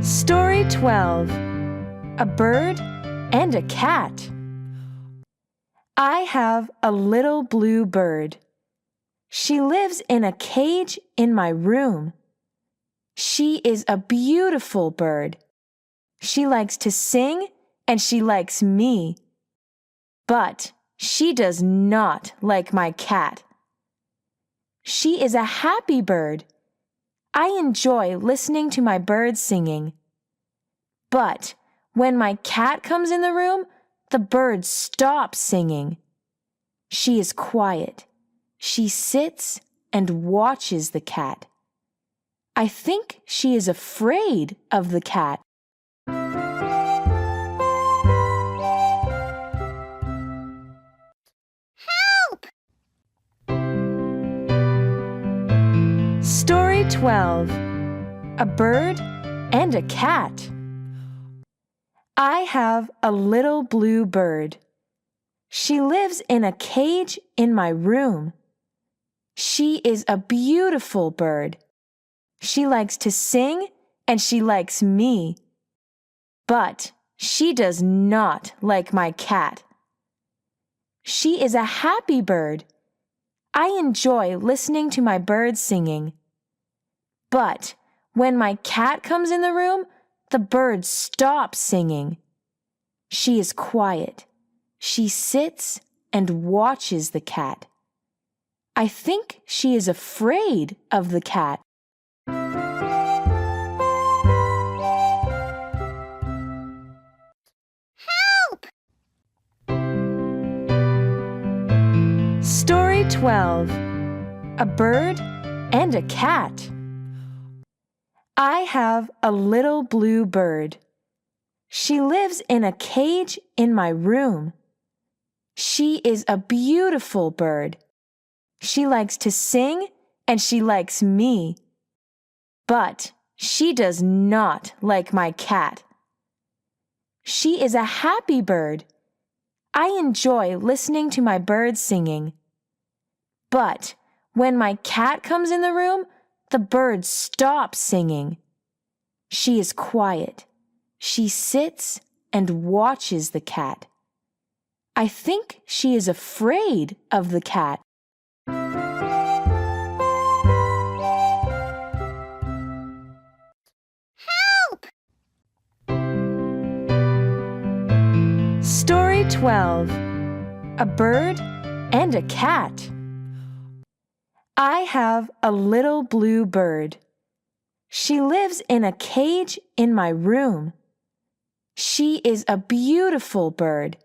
Story 12. A Bird and a Cat. I have a little blue bird. She lives in a cage in my room. She is a beautiful bird. She likes to sing and she likes me. But she does not like my cat. She is a happy bird. I enjoy listening to my bird singing. But when my cat comes in the room, the bird stops singing. She is quiet. She sits and watches the cat. I think she is afraid of the cat. Help! Story 12. A Bird and a Cat. I have a little blue bird. She lives in a cage in my room. She is a beautiful bird. She likes to sing and she likes me. But she does not like my cat. She is a happy bird. I enjoy listening to my bird singing. But when my cat comes in the room, the bird stops singing. She is quiet. She sits and watches the cat. I think she is afraid of the cat. Help! Story 12. A Bird and a Cat. I have a little blue bird. She lives in a cage in my room. She is a beautiful bird. She likes to sing and she likes me. But she does not like my cat. She is a happy bird. I enjoy listening to my bird singing. But when my cat comes in the room, the bird stops singing. She is quiet. She sits and watches the cat. I think she is afraid of the cat. Help! Story 12. A Bird and a Cat. I have a little blue bird. She lives in a cage in my room. She is a beautiful bird.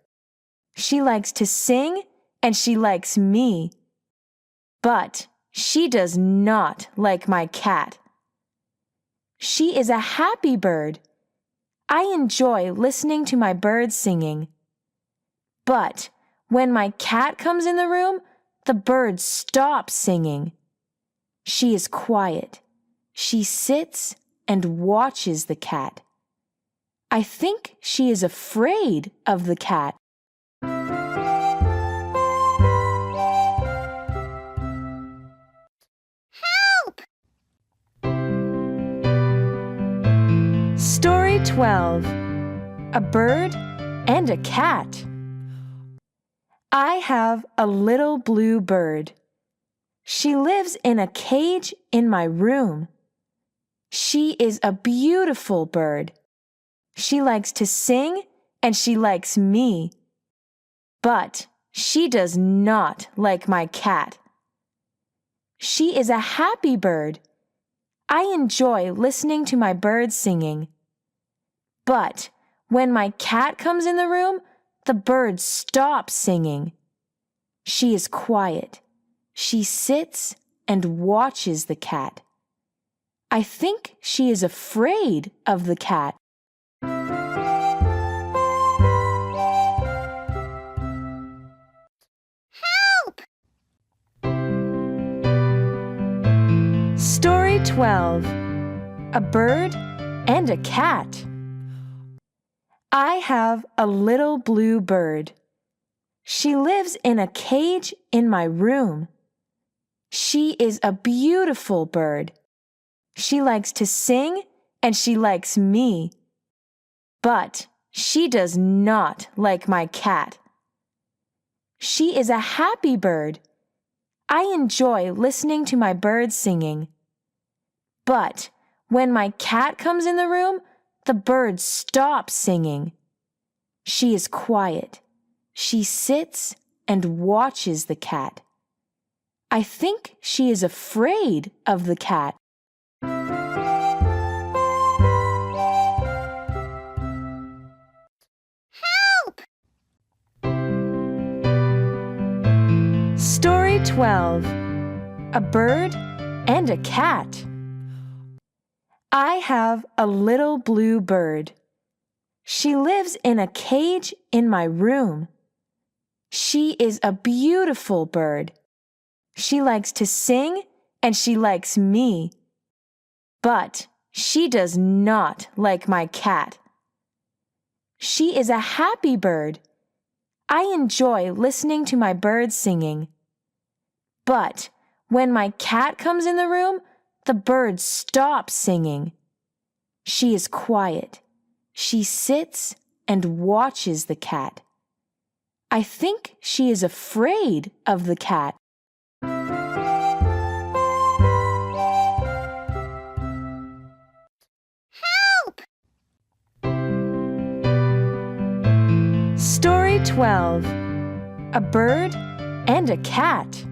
She likes to sing and she likes me. But she does not like my cat. She is a happy bird. I enjoy listening to my bird singing. But when my cat comes in the room, the bird stops singing. She is quiet. She sits and watches the cat. I think she is afraid of the cat. Help! Story 12. A Bird and a Cat. I have a little blue bird. She lives in a cage in my room. She is a beautiful bird. She likes to sing and she likes me. But she does not like my cat. She is a happy bird. I enjoy listening to my bird singing. But when my cat comes in the room, the bird stops singing. She is quiet. She sits and watches the cat. I think she is afraid of the cat. Help! Story 12. A Bird and a Cat. I have a little blue bird. She lives in a cage in my room. She is a beautiful bird. She likes to sing and she likes me. But she does not like my cat. She is a happy bird. I enjoy listening to my birds singing. But when my cat comes in the room, the bird stops singing. She is quiet. She sits and watches the cat. I think she is afraid of the cat. Help! Story 12. A Bird and a Cat. I have a little blue bird. She lives in a cage in my room. She is a beautiful bird. She likes to sing and she likes me. But she does not like my cat. She is a happy bird. I enjoy listening to my birds singing. But when my cat comes in the room, the bird stops singing. She is quiet. She sits and watches the cat. I think she is afraid of the cat. Help! Story 12. A Bird and a Cat.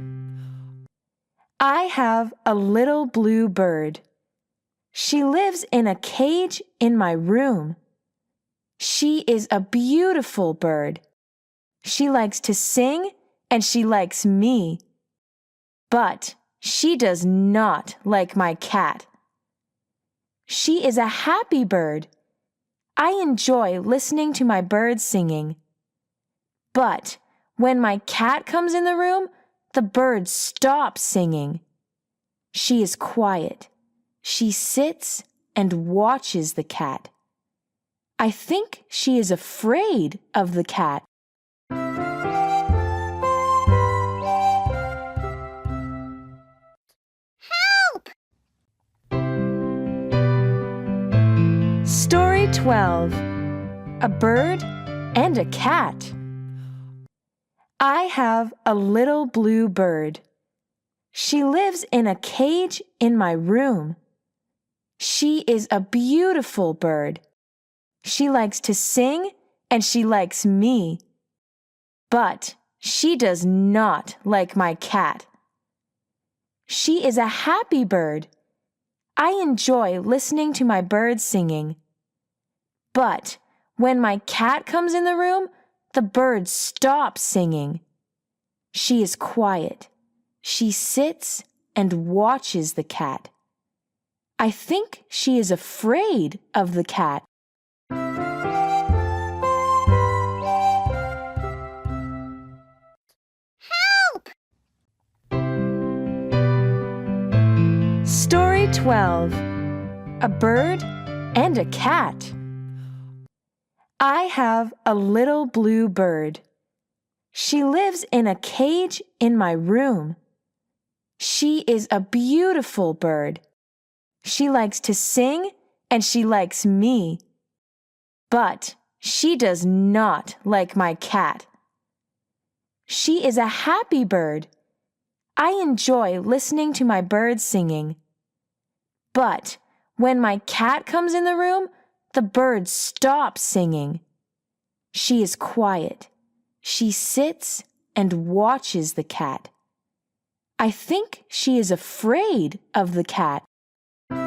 I have a little blue bird. She lives in a cage in my room. She is a beautiful bird. She likes to sing and she likes me. But she does not like my cat. She is a happy bird. I enjoy listening to my birds singing. But when my cat comes in the room, the bird stops singing. She is quiet. She sits and watches the cat. I think she is afraid of the cat. Help! Story 12. A Bird and a Cat. I have a little blue bird. She lives in a cage in my room. She is a beautiful bird. She likes to sing and she likes me. But she does not like my cat. She is a happy bird. I enjoy listening to my birds singing. But when my cat comes in the room, the bird stops singing. She is quiet. She sits and watches the cat. I think she is afraid of the cat. Help! Story 12. A Bird and a Cat. I have a little blue bird. She lives in a cage in my room. She is a beautiful bird. She likes to sing and she likes me. But she does not like my cat. She is a happy bird. I enjoy listening to my birds singing. But when my cat comes in the room, the bird stops singing. She is quiet. She sits and watches the cat. I think she is afraid of the cat. Help!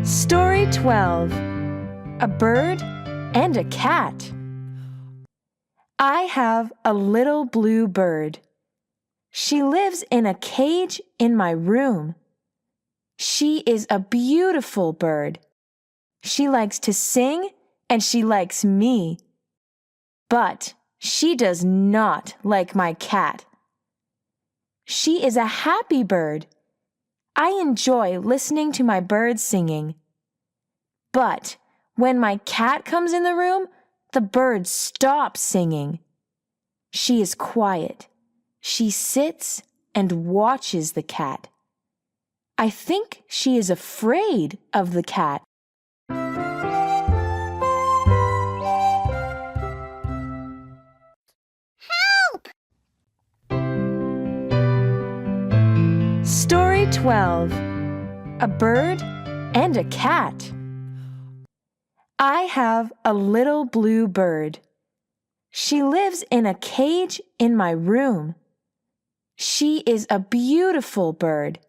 Story 12. A Bird and a Cat. I have a little blue bird. She lives in a cage in my room. She is a beautiful bird. She likes to sing and she likes me. But she does not like my cat. She is a happy bird. I enjoy listening to my birds singing. But when my cat comes in the room, the bird stops singing. She is quiet. She sits and watches the cat. I think she is afraid of the cat. Help! Story 12. A Bird and a Cat. I have a little blue bird. She lives in a cage in my room. She is a beautiful bird.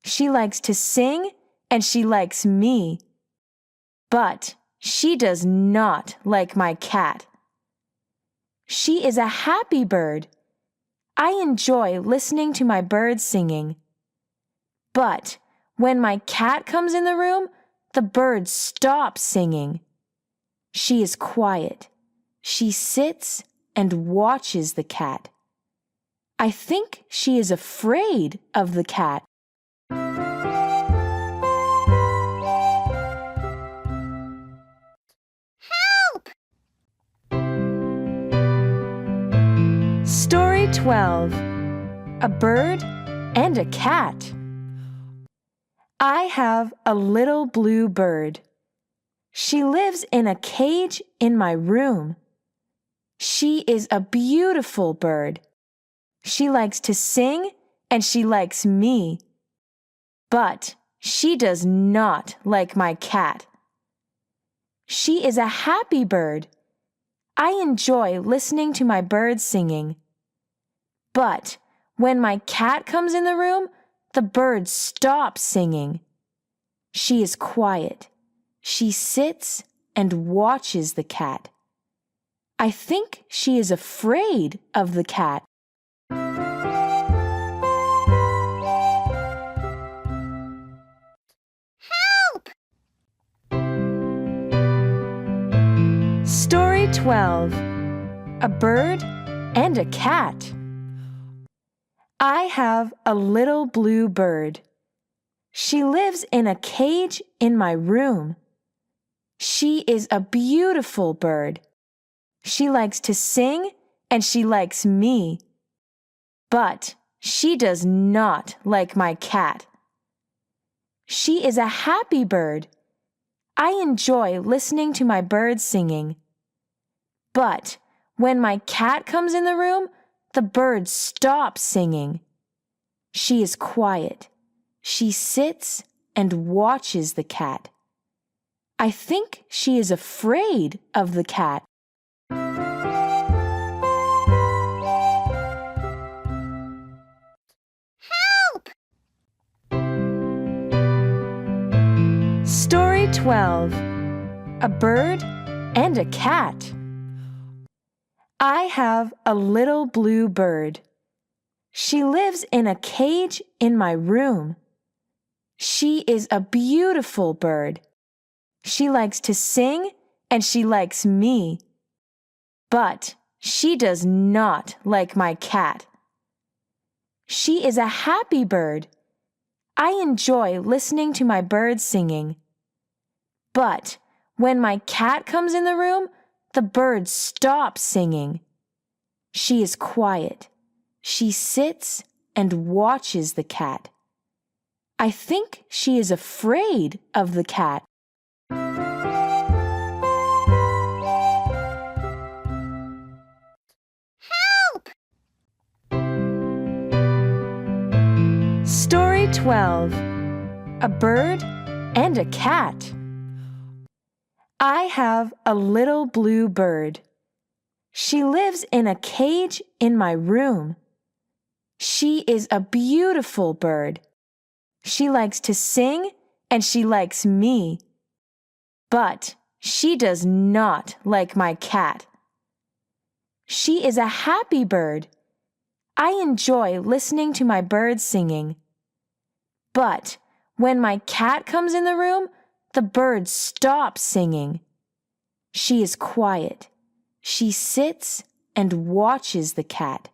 She likes to sing and she likes me. But she does not like my cat. She is a happy bird. I enjoy listening to my bird singing. But when my cat comes in the room, the bird stops singing. She is quiet. She sits and watches the cat. I think she is afraid of the cat. Help! Story 12. A Bird and a Cat. I have a little blue bird. She lives in a cage in my room. She is a beautiful bird. She likes to sing and she likes me. But she does not like my cat. She is a happy bird. I enjoy listening to my bird singing. But when my cat comes in the room, the bird stops singing. She is quiet. She sits and watches the cat. I think she is afraid of the cat. Help! Story 12. A Bird and a Cat. I have a little blue bird. She lives in a cage in my room. She is a beautiful bird. She likes to sing and she likes me. But she does not like my cat. She is a happy bird. I enjoy listening to my bird singing. But when my cat comes in the room, the bird stops singing. She is quiet. She sits and watches the cat. I think she is afraid of the cat. Help! Story 12. A Bird and a Cat. I have a little blue bird. She lives in a cage in my room. She is a beautiful bird. She likes to sing and she likes me. But she does not like my cat. She is a happy bird. I enjoy listening to my bird singing. But when my cat comes in the room, the bird stops singing. She is quiet. She sits and watches the cat. I think she is afraid of the cat. Help! Story 12. A Bird and a Cat. I have a little blue bird. She lives in a cage in my room. She is a beautiful bird. She likes to sing and she likes me. But she does not like my cat. She is a happy bird. I enjoy listening to my bird singing. But when my cat comes in the room, the bird stops singing. She is quiet. She sits and watches the cat.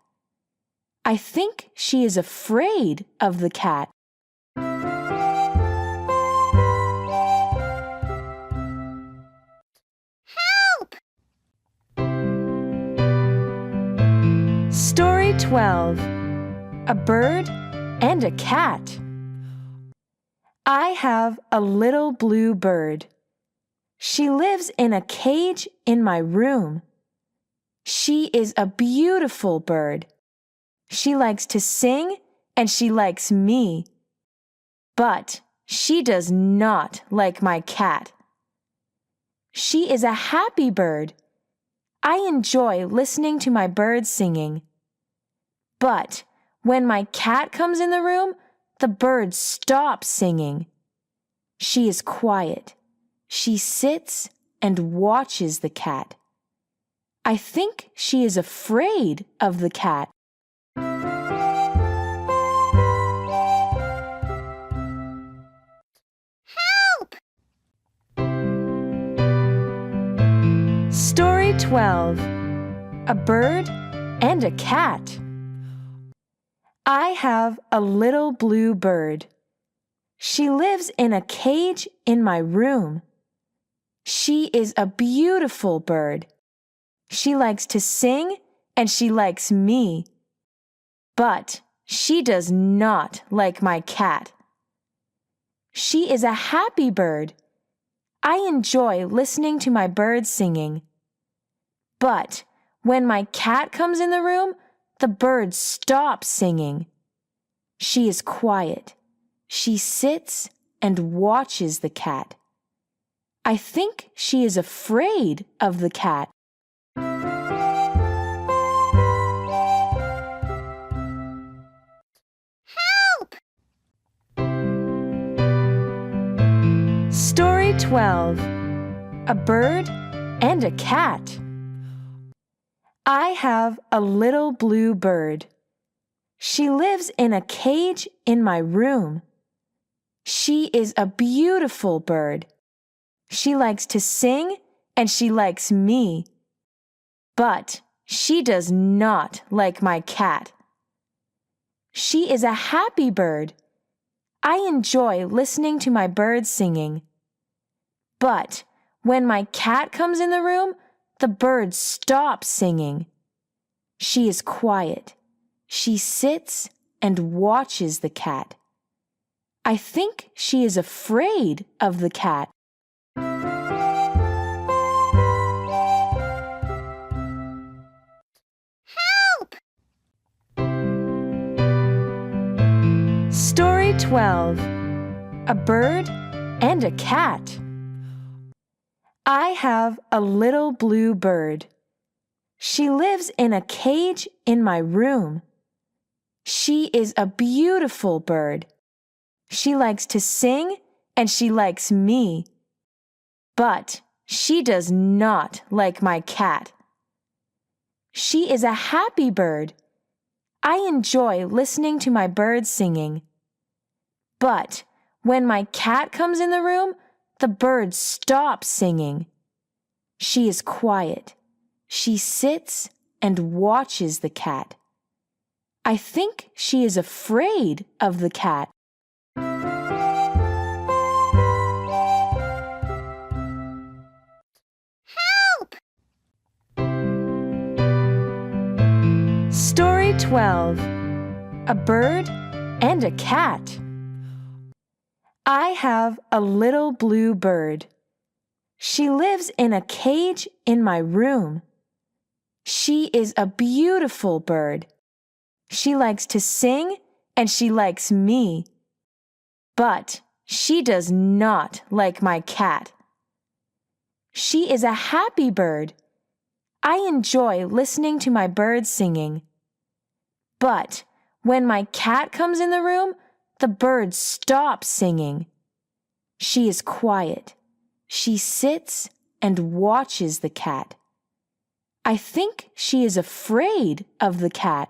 I think she is afraid of the cat. Help! Story 12. A Bird and a Cat. I have a little blue bird. She lives in a cage in my room. She is a beautiful bird. She likes to sing and she likes me. But she does not like my cat. She is a happy bird. I enjoy listening to my bird singing. But when my cat comes in the room, the bird stops singing. She is quiet. She sits and watches the cat. I think she is afraid of the cat. Help! Story 12. A Bird and a Cat. I have a little blue bird. She lives in a cage in my room. She is a beautiful bird. She likes to sing and she likes me. But she does not like my cat. She is a happy bird. I enjoy listening to my bird singing. But when my cat comes in the room, the bird stops singing. She is quiet. She sits and watches the cat. I think she is afraid of the cat. Help! Story 12. A Bird and a Cat. I have a little blue bird. She lives in a cage in my room. She is a beautiful bird. She likes to sing and she likes me. But she does not like my cat. She is a happy bird. I enjoy listening to my bird singing. But when my cat comes in the room, the bird stops singing. She is quiet. She sits and watches the cat. I think she is afraid of the cat. Help! Story 12. A Bird and a Cat. I have a little blue bird. She lives in a cage in my room. She is a beautiful bird. She likes to sing and she likes me. But she does not like my cat. She is a happy bird. I enjoy listening to my bird singing. But when my cat comes in the room, the bird stops singing. She is quiet. She sits and watches the cat. I think she is afraid of the cat. Help! Story 12. A Bird and a Cat. I have a little blue bird. She lives in a cage in my room. She is a beautiful bird. She likes to sing and she likes me. But she does not like my cat. She is a happy bird. I enjoy listening to my bird singing. But when my cat comes in the room, the bird stops singing. She is quiet. She sits and watches the cat. I think she is afraid of the cat.